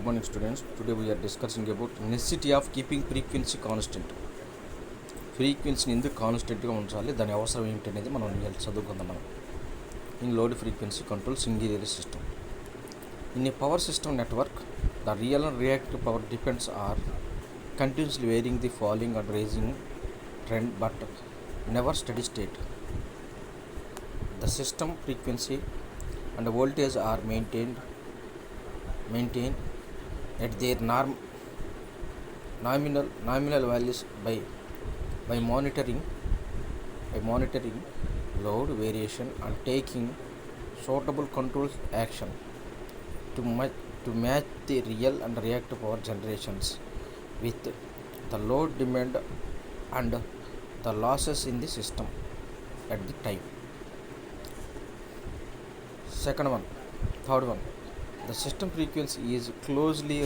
morning students. Today we are discussing about necessity of keeping frequency constant. ఫ్రీక్వెన్సీని ఎందుకు కాన్స్టెంట్గా ఉంచాలి, దాని అవసరం ఏంటి అనేది మనం చదువుకుందాం. మనం in load frequency control single system. In a power system network the real and reactive power depends are continuously varying the falling and rising trend but never steady state. The system frequency and voltage are maintained at their nominal values by monitoring load variation and taking suitable control action to match the real and reactive power generations with the load demand and the losses in the system at the time. Third one, the system frequency is closely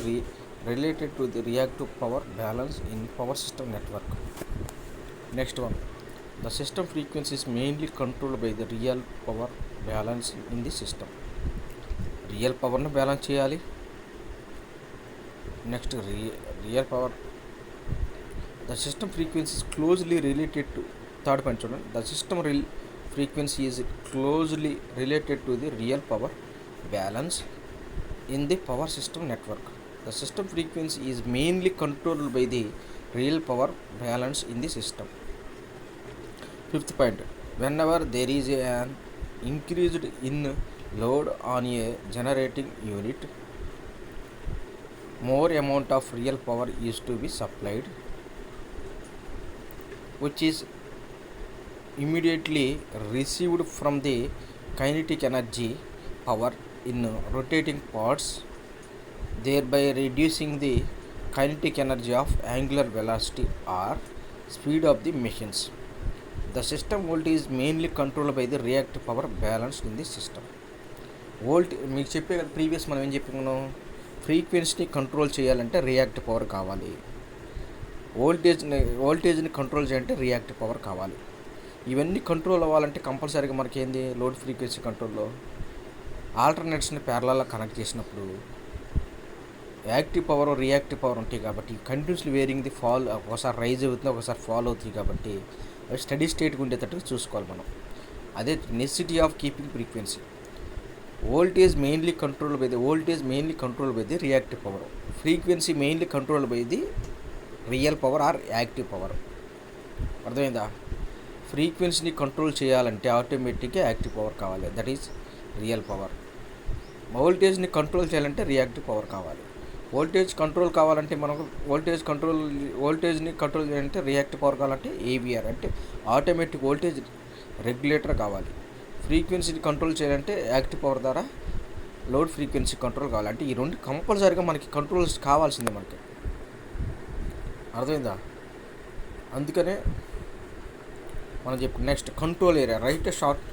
related to the reactive power balance in power system network. Next one, the system frequency is mainly controlled by the real power balance in the system. Real power na balance cheyali. Next, real power. The system frequency is closely related to third point. The system frequency is closely related to the real power balance in the power system network. The system frequency is mainly controlled by the real power balance in the system. Fifth point. Whenever there is an increase in load on a generating unit, more amount of real power is to be supplied, which is immediately received from the kinetic energy power in rotating parts, thereby reducing the kinetic energy of angular velocity or speed of the machines. The system voltage is mainly controlled by the reactive power balance in the system. మీకు చెప్పే కదా previous మనం ఏం చెప్పుకున్నాం, ఫ్రీక్వెన్సీని control చేయాలంటే reactive power కావాలి, వోల్టేజ్ని కంట్రోల్ చేయాలంటే రియాక్టివ్ పవర్ కావాలి. ఇవన్నీ కంట్రోల్ అవ్వాలంటే కంపల్సరీగా మనకి ఏంది, లోడ్ ఫ్రీక్వెన్సీ కంట్రోల్లో ఆల్టర్నేట్స్ని ప్యారలల్గా కనెక్ట్ చేసినప్పుడు యాక్టివ్ పవర్ రియాక్టివ్ పవర్ ఉంటాయి కాబట్టి కంటిన్యూస్లీ వేరింగ్ ది ఫాల్, ఒకసారి రైజ్ అవుతుంది ఒకసారి ఫాల్ అవుతుంది కాబట్టి అవి స్టడీ స్టేట్గా ఉండేటట్టుగా చూసుకోవాలి మనం. అదే necessity of keeping frequency. voltage mainly controlled by the reactive power, frequency mainly controlled by the real power or active power. అర్థమైందా? ఫ్రీక్వెన్సీని కంట్రోల్ చేయాలంటే ఆటోమేటిక్గా యాక్టివ్ పవర్ కావాలి, దట్ ఈస్ రియల్ పవర్. వోల్టేజ్ని కంట్రోల్ చేయాలంటే రియాక్టివ్ పవర్ కావాలి. Voltage control కావాలంటే మనకు వోల్టేజ్ని కంట్రోల్ చేయాలంటే రియాక్టివ్ పవర్ కావాలంటే ఏవిఆర్ అంటే ఆటోమేటిక్ వోల్టేజ్ రెగ్యులేటర్ కావాలి. ఫ్రీక్వెన్సీని కంట్రోల్ చేయాలంటే యాక్టివ్ పవర్ ద్వారా లోడ్ ఫ్రీక్వెన్సీ కంట్రోల్ కావాలంటే ఈ రెండు కంపల్సరీగా మనకి కంట్రోల్స్ కావాల్సిందే మనకి. అర్థమైందా? అందుకనే మనం చెప్పి next control area. Right short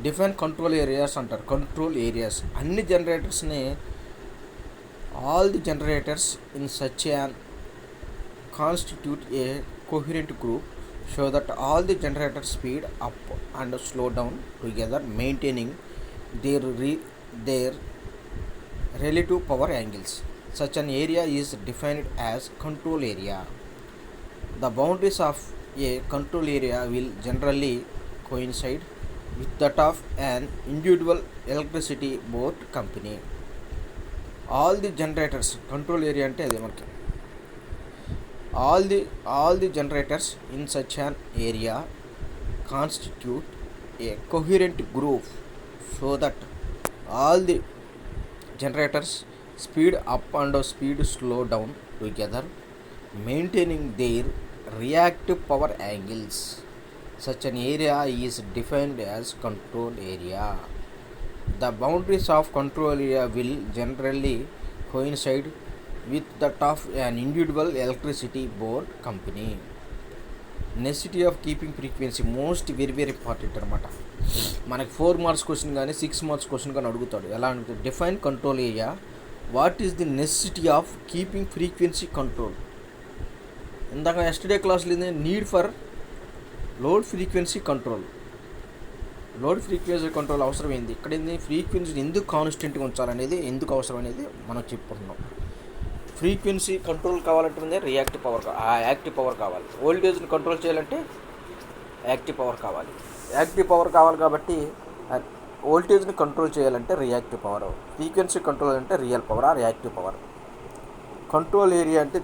define control areas అంటారు. కంట్రోల్ ఏరియాస్ అన్ని జనరేటర్స్ని all the generators in such an constitute a coherent group so that all the generators speed up and slow down together, maintaining their relative power angles. Such an area is defined as control area. The boundaries of a control area will generally coincide with that of an individual electricity board company. All the generators control area ante ade manaki all the generators in such an area constitute a coherent group so that all the generators speed up and speed slow down together, maintaining their reactive power angles. Such an area is defined as control area. The boundaries of control area will generally coincide with that of an individual electricity board company. Necessity of keeping frequency most very important అనమాట. మనకి 4 marks question కానీ 6 marks question కానీ అడుగుతాడు. ఎలా అంటే define control area, what is the necessity of keeping frequency control. ఇందాక yesterday క్లాస్లో need for load frequency control. Load frequency control అవసరం ఏంది, ఇక్కడ ఏంది, ఫ్రీక్వెన్సీ ఎందుకు కాన్స్టెంట్గా ఉంచాలనేది ఎందుకు అవసరం అనేది మనం చెప్పుకుంటున్నాం. ఫ్రీక్వెన్సీ కంట్రోల్ కావాలంటే రియాక్టివ్ పవర్, యాక్టివ్ పవర్ కావాలి. వోల్టేజ్ని కంట్రోల్ చేయాలంటే యాక్టివ్ పవర్ కావాలి. యాక్టివ్ పవర్ కావాలి కాబట్టి వోల్టేజ్ని కంట్రోల్ చేయాలంటే రియాక్టివ్ పవర్, ఫ్రీక్వెన్సీ కంట్రోల్ అంటే real power or active power. Control area అంటే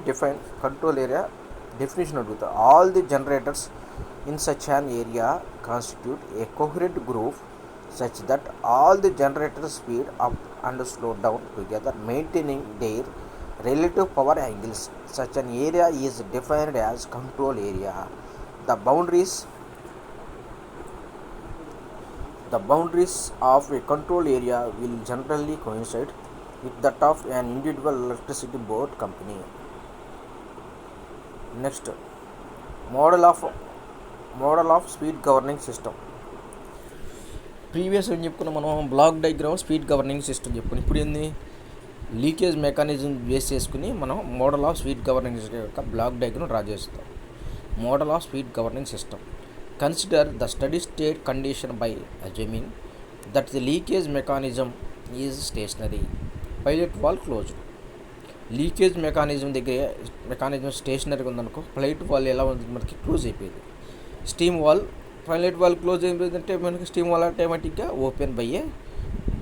కంట్రోల్ ఏరియా డెఫినేషన్ అడుగుతా. All the generators in such an area constitute a coherent group such that all the generators speed up and slow down together, maintaining their relative power angles. Such an area is defined as control area. The boundaries of a control area will generally coincide with that of an individual electricity board company. Next, model of speed governing system. Previous ఏం చెప్పుకున్నాం మనం, block diagram speed governing system చెప్పుకుని. ఇప్పుడు ఏంది, leakage mechanism base చేసుకుని మనం model of speed governing system యొక్క block diagram draw చేస్తాం. Model of speed governing system consider the steady state condition by assuming that the leakage mechanism is stationary, pilot valve closed. Leakage mechanism స్టేషనరీగా ఉందనుకో, pilot valve ఎలా ఉంది మనకి close అయిపోయింది. Steam valve, pilot valve close అయిపోయిందంటే మనకి steam valve ఆటోమేటిక్గా open by a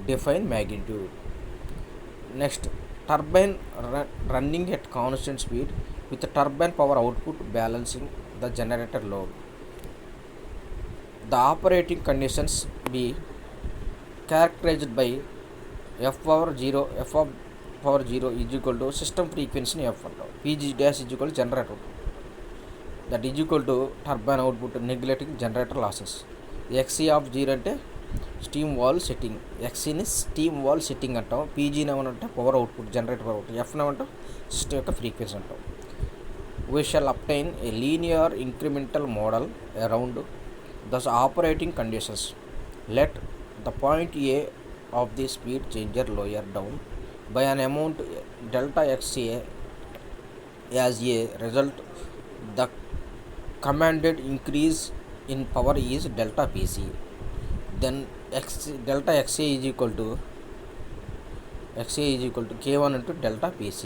define magnitude. Next, turbine running at constant speed with turbine power output balancing the generator load. The operating conditions be characterized by F power zero is equal to system ఫ్రీక్వెన్సీని F అంటాం. PG dash is equal generator, that is equal to turbine output neglecting generator losses. XE of zero అంటే steam valve setting, ఎక్సీని steam valve setting అంటాం. పీజీని ఏమనంటే power output, generator power output. ఎఫ్ని ఏమంటాం system యొక్క ఫ్రీక్వెన్సీ అంటాం. We shall obtain a linear incremental model around this operating conditions. Let the point a of the speed changer lower down by an amount delta x A. As a result the commanded increase in power is delta Pc. Then delta XA is equal to K1 into delta Pc.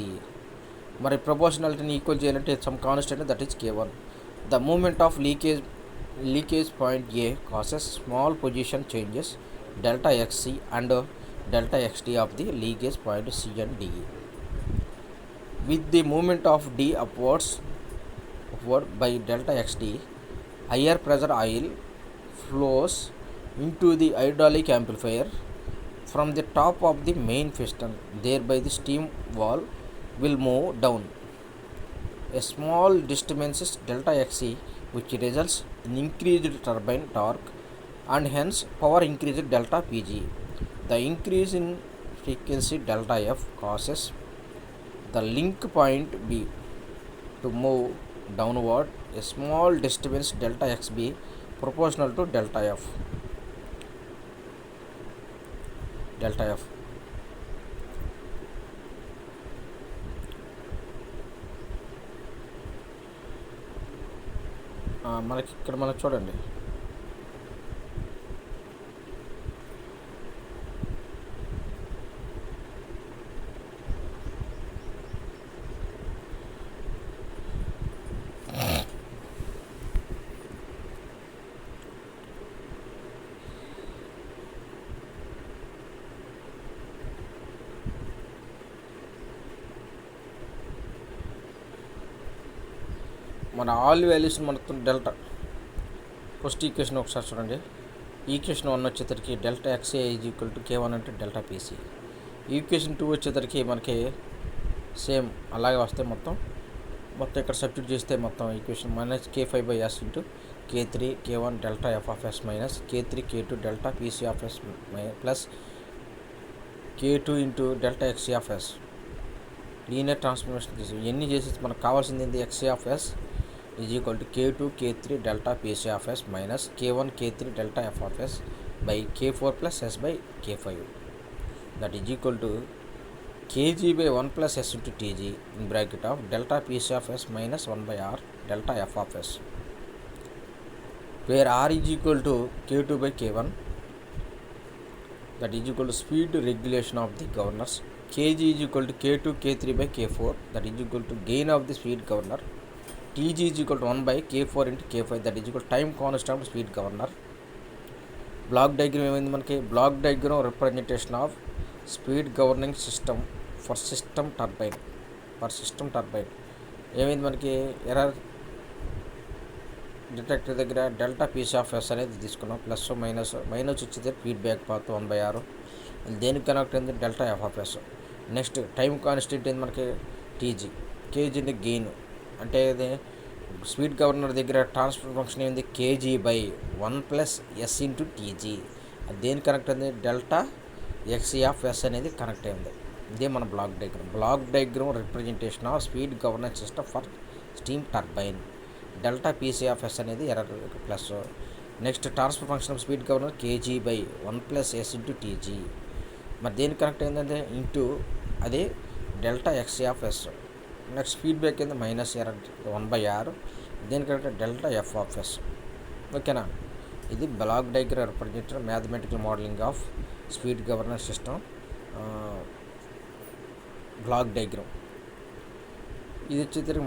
మరి ప్రపోర్షనాలిటీని equal చేయాలంటే some constant, that is K1. The moment of leakage point a causes small position changes delta XC and delta XT of the leakage point C and D. With the movement of D upward by delta XD, higher pressure oil flows into the hydraulic amplifier from the top of the main piston. Thereby the steam wall will move down a small distance delta XC, which results in increased turbine torque and hence power increased delta PG. The increase in frequency delta F causes the link point B to move downward a small disturbance delta XB proportional to delta F. మనకి ఇక్కడ మనకు చూడండి, మన all values మనకు delta. First equation ఒకసారి చూడండి. Equation 1 వచ్చేసరికి delta XA is equal to K1 అంటే డెల్టా PC. ఈక్వేషన్ 2 వచ్చేసరికి మనకి సేమ్ అలాగే వస్తే మొత్తం ఇక్కడ సబ్స్టిట్యూట్ చేస్తే మొత్తం equation -K5/S into K3 K1 delta F(S) minus K3 K2 delta PC(S) plus K2 into delta XC(S). Linear transformation చేసి ఇవన్నీ చేసి మనకు కావాల్సింది ఏంటి, XC(S) is equal to K2 K3 delta PC(S) minus K1 K3 delta F(S) by K4 plus S by K5. That is equal to Kg/1 plus S into Tg in bracket of delta PC(S) minus 1/R delta F(S), where R is equal to K2 by K1. That is equal to speed regulation of the governors kg is equal to k2 k3 by k4, that is equal to gain of the speed governor. Tg is equal to 1 by k4 into k5, that is equal to time constant of speed governor. Block diagram ఏమైంది మనకి? Block diagram representation of speed governing system for system turbine ఏమైంది మనకి? Error detector దగ్గర delta P C of S అనేది తీసుకున్నాం, plus minus వచ్చేది feedback path 1/6, దేనికి connect అయింది? Delta F of S. Next time constant ఏంది మనకి? టీజీ. కేజీ అంటే గెయిన్, అంటే ఇది స్పీడ్ గవర్నర్ దగ్గర ట్రాన్స్ఫర్ ఫంక్షన్ ఏంది? K G by 1+s into T G. అది దేనికి కనెక్ట్ అయింది? డెల్టా ఎక్సీ ఆఫ్ ఎస్ అనేది కనెక్ట్ అయింది. ఇదే మన block diagram representation of speed governance system for steam turbine. Delta PC of S అనేది error plus. Next transfer function of speed governor KG by 1+s into TG. మరి దేనికి connect అయిందంటే into అది delta XE of S. Next feedback ఏంది? Minus error 1/6, దేనికి connect? Delta F of S. ఓకేనా? ఇది block diagram representation mathematical modelling of speed governance system block diagram. ఇది వచ్చేసరికి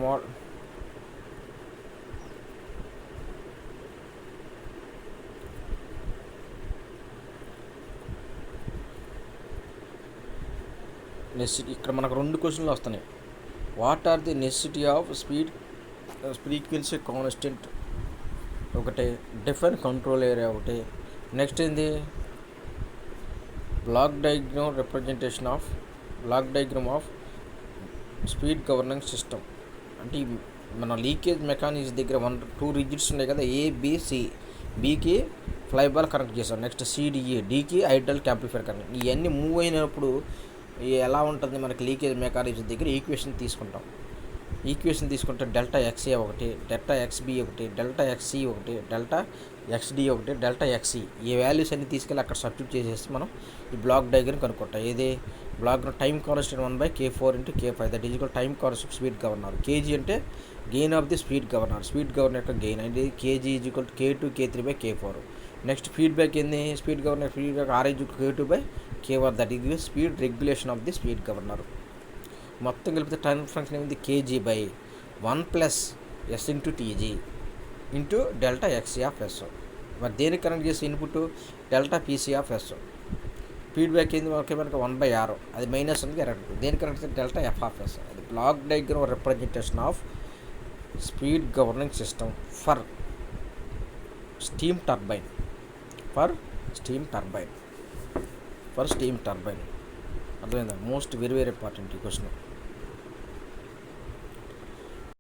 నెసెసిటీ. ఇక్కడ మనకు 2 క్వశ్చన్లు వస్తున్నాయి. What are the necessity of frequency constant ఒకటి, డిఫైన్ కంట్రోల్ ఏరియా ఒకటి. నెక్స్ట్ ఏంది? Block diagram of speed governing system. అంటే మన లీకేజ్ మెకానిజం దగ్గర 2 రిజిట్స్ ఉన్నాయి కదా, ఏబిసి. బికి ఫ్లైబాల్ కనెక్ట్ చేస్తాం, నెక్స్ట్ సిడిఈ, డికి ఐడల్ యాంప్లిఫైయర్ కనెక్ట్. ఇవన్నీ మూవ్ అయినప్పుడు ఎలా ఉంటుంది మనకి? లీకేజ్ మెకానిజం దగ్గర ఈక్వేషన్ తీసుకుంటే డెల్టా ఎక్స్ఏ ఒకటి, డెల్టా ఎక్స్బి ఒకటి, డెల్టా ఎక్స్సి ఒకటి, డెల్టా ఎక్స్డి ఒకటి, డెల్టా ఎక్స్సి. ఈ వాల్యూస్ అన్ని తీసుకెళ్ళి అక్కడ సబ్స్టిట్యూట్ చేసేసి మనం ఈ బ్లాక్ డయాగ్రామ్ కనుక్కుంటాం. ఏది block time constant 1/k4 into k5, that is equal time constant speed governor. KG అంటే gain of the speed governor యొక్క గెయిన్ అంటే KG is equal k2 k3 by k4. Next feedback ఏంది? Speed governor feedback r is equal k2 by k1, that is speed regulation of the speed governor. మొత్తం కలిపితే time function ఏమింది? KG by 1+s into TG into delta XE of S. మరి దేనికి connect చేసి input? Delta PC of S. Feedback ఏంది మనకి? 1/6, అది minus ఉంది ఎర్రర్. దేనికి కనెక్ట్ చేసి? Delta F of S. అది block diagram representation of speed governing system for steam turbine. అర్థమైందా? మోస్ట్ వెరీ ఇంపార్టెంట్ ఈ క్వశ్చన్.